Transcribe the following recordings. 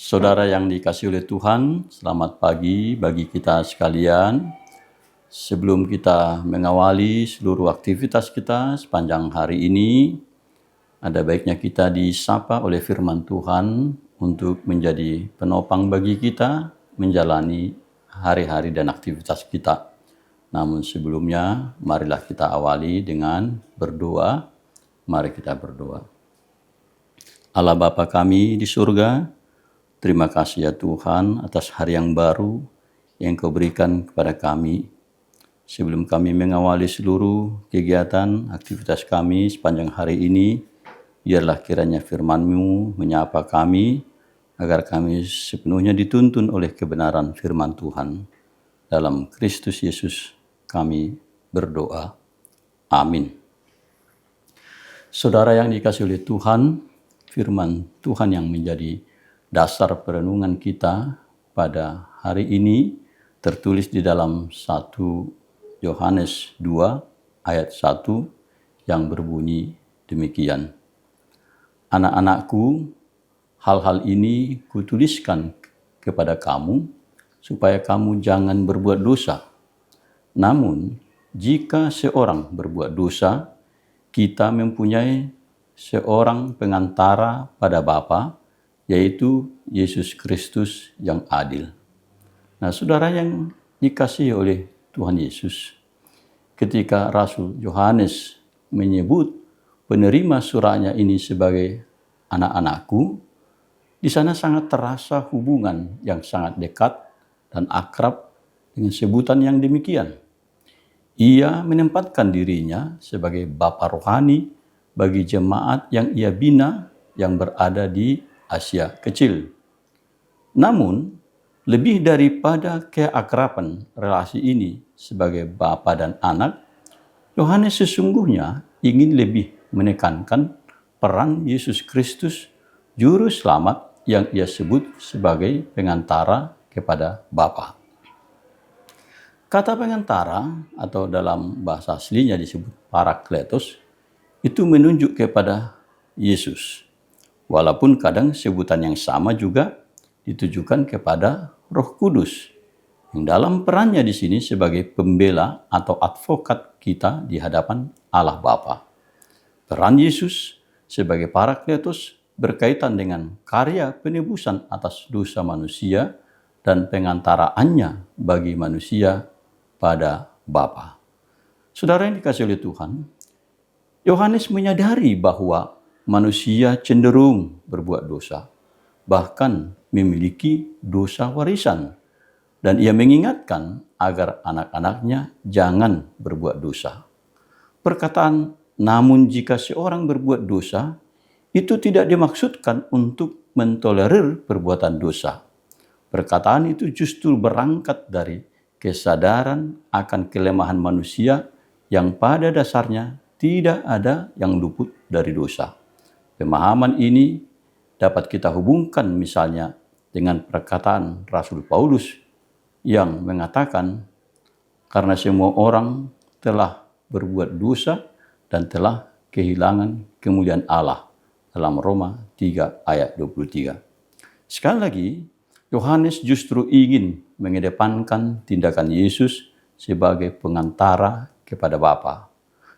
Saudara yang dikasihi oleh Tuhan, selamat pagi bagi kita sekalian. Sebelum kita mengawali seluruh aktivitas kita sepanjang hari ini, ada baiknya kita disapa oleh firman Tuhan untuk menjadi penopang bagi kita menjalani hari-hari dan aktivitas kita. Namun sebelumnya, marilah kita awali dengan berdoa. Mari kita berdoa. Allah Bapa kami di surga, terima kasih ya Tuhan atas hari yang baru yang Kau berikan kepada kami. Sebelum kami mengawali seluruh kegiatan, aktivitas kami sepanjang hari ini, biarlah kiranya firman-Mu menyapa kami, agar kami sepenuhnya dituntun oleh kebenaran firman Tuhan. Dalam Kristus Yesus kami berdoa. Amin. Saudara yang dikasihi oleh Tuhan, firman Tuhan yang menjadi dasar perenungan kita pada hari ini tertulis di dalam 1 Yohanes 2 ayat 1 yang berbunyi demikian. Anak-anakku, hal-hal ini kutuliskan kepada kamu supaya kamu jangan berbuat dosa. Namun, jika seorang berbuat dosa, kita mempunyai seorang pengantara pada Bapa, yaitu Yesus Kristus yang adil. Nah, saudara yang dikasihi oleh Tuhan Yesus, ketika Rasul Yohanes menyebut penerima suratnya ini sebagai anak-anakku, di sana sangat terasa hubungan yang sangat dekat dan akrab dengan sebutan yang demikian. Ia menempatkan dirinya sebagai bapa rohani bagi jemaat yang ia bina yang berada di Asia Kecil. Namun, lebih daripada keakraban relasi ini sebagai bapa dan anak, Yohanes sesungguhnya ingin lebih menekankan peran Yesus Kristus, Juru Selamat yang ia sebut sebagai pengantara kepada Bapa. Kata pengantara atau dalam bahasa aslinya disebut parakletos itu menunjuk kepada Yesus. Walaupun kadang sebutan yang sama juga ditujukan kepada Roh Kudus yang dalam perannya di sini sebagai pembela atau advokat kita di hadapan Allah Bapa. Peran Yesus sebagai parakletos berkaitan dengan karya penebusan atas dosa manusia dan pengantaraannya bagi manusia pada Bapa. Saudara yang dikasihi oleh Tuhan, Yohanes menyadari bahwa manusia cenderung berbuat dosa, bahkan memiliki dosa warisan, dan ia mengingatkan agar anak-anaknya jangan berbuat dosa. Perkataan, namun jika seorang berbuat dosa, itu tidak dimaksudkan untuk mentolerir perbuatan dosa. Perkataan itu justru berangkat dari kesadaran akan kelemahan manusia yang pada dasarnya tidak ada yang luput dari dosa. Pemahaman ini dapat kita hubungkan misalnya dengan perkataan Rasul Paulus yang mengatakan, karena semua orang telah berbuat dosa dan telah kehilangan kemuliaan Allah, dalam Roma 3 ayat 23. Sekali lagi, Yohanes justru ingin mengedepankan tindakan Yesus sebagai pengantara kepada Bapa.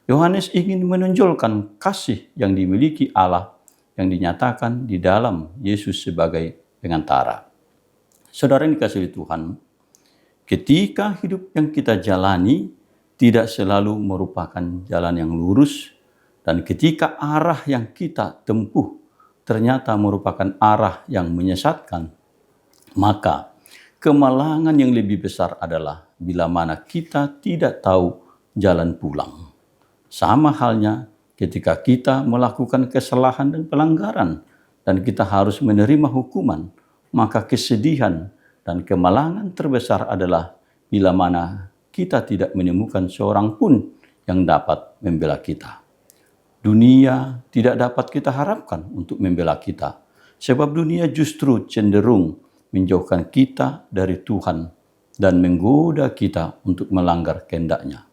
Yohanes ingin menonjolkan kasih yang dimiliki Allah yang dinyatakan di dalam Yesus sebagai pengantara. Saudara yang dikasihi Tuhan, ketika hidup yang kita jalani tidak selalu merupakan jalan yang lurus, dan ketika arah yang kita tempuh ternyata merupakan arah yang menyesatkan, maka kemalangan yang lebih besar adalah bila mana kita tidak tahu jalan pulang. Sama halnya ketika kita melakukan kesalahan dan pelanggaran dan kita harus menerima hukuman, maka kesedihan dan kemalangan terbesar adalah bila mana kita tidak menemukan seorang pun yang dapat membela kita. Dunia tidak dapat kita harapkan untuk membela kita, sebab dunia justru cenderung menjauhkan kita dari Tuhan dan menggoda kita untuk melanggar kehendak-Nya.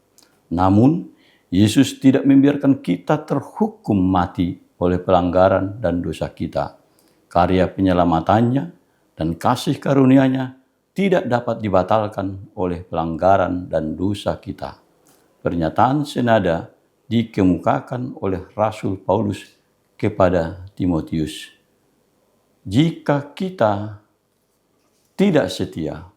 Namun, Yesus tidak membiarkan kita terhukum mati oleh pelanggaran dan dosa kita. Karya penyelamatannya dan kasih karunia-Nya tidak dapat dibatalkan oleh pelanggaran dan dosa kita. Pernyataan senada dikemukakan oleh Rasul Paulus kepada Timotius. Jika kita tidak setia,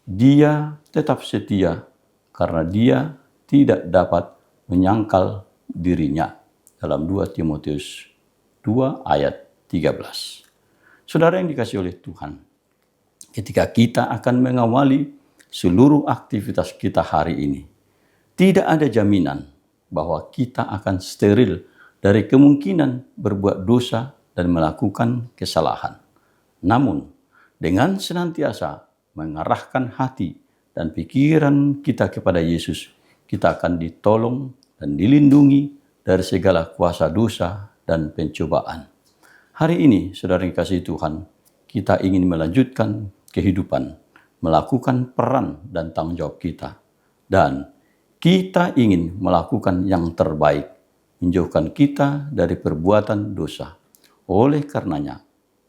Dia tetap setia karena Dia tidak dapat menyangkal dirinya. Dalam 2 Timotius 2 ayat 13. Saudara yang dikasihi oleh Tuhan, ketika kita akan mengawali seluruh aktivitas kita hari ini, tidak ada jaminan bahwa kita akan steril dari kemungkinan berbuat dosa dan melakukan kesalahan. Namun, dengan senantiasa mengarahkan hati dan pikiran kita kepada Yesus, kita akan ditolong dan dilindungi dari segala kuasa dosa dan pencobaan. Hari ini, saudara yang dikasihi Tuhan, kita ingin melanjutkan kehidupan, melakukan peran dan tanggung jawab kita. Dan kita ingin melakukan yang terbaik, menjauhkan kita dari perbuatan dosa. Oleh karenanya,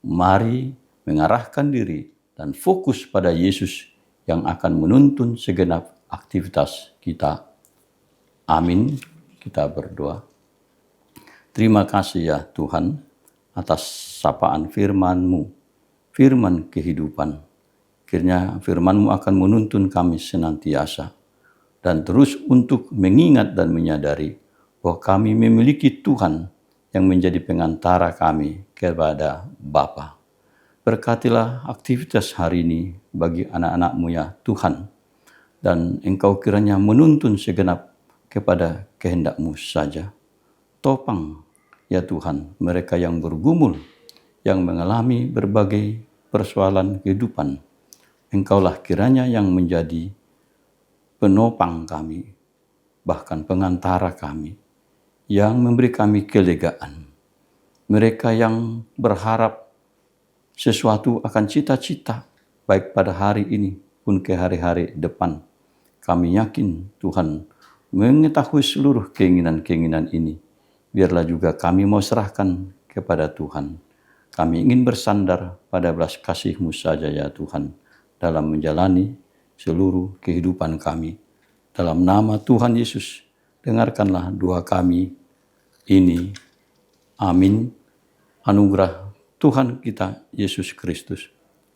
mari mengarahkan diri dan fokus pada Yesus yang akan menuntun segenap aktivitas kita. Amin. Kita berdoa. Terima kasih ya Tuhan atas sapaan firman-Mu, firman kehidupan. Kiranya firman-Mu akan menuntun kami senantiasa dan terus untuk mengingat dan menyadari bahwa kami memiliki Tuhan yang menjadi pengantara kami kepada Bapa. Berkatilah aktivitas hari ini bagi anak-anak-Mu ya Tuhan, dan Engkau kiranya menuntun segenap kepada kehendak-Mu saja. Topang ya Tuhan mereka yang bergumul, yang mengalami berbagai persoalan kehidupan. Engkaulah kiranya yang menjadi penopang kami, bahkan pengantara kami, yang memberi kami kelegaan. Mereka yang berharap sesuatu akan cita-cita, baik pada hari ini pun ke hari-hari depan. Kami yakin Tuhan mengetahui seluruh keinginan-keinginan ini. Biarlah juga kami mau serahkan kepada Tuhan. Kami ingin bersandar pada belas kasih-Mu saja ya Tuhan, dalam menjalani seluruh kehidupan kami. Dalam nama Tuhan Yesus, dengarkanlah doa kami ini. Amin. Anugerah Tuhan kita Yesus Kristus,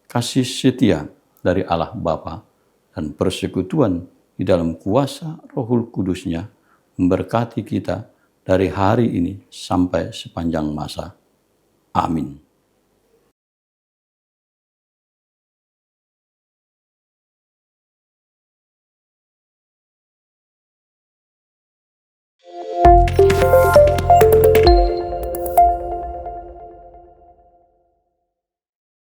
kasih setia dari Allah Bapa, dan persekutuan di dalam kuasa Roh Kudus-Nya memberkati kita dari hari ini sampai sepanjang masa. Amin.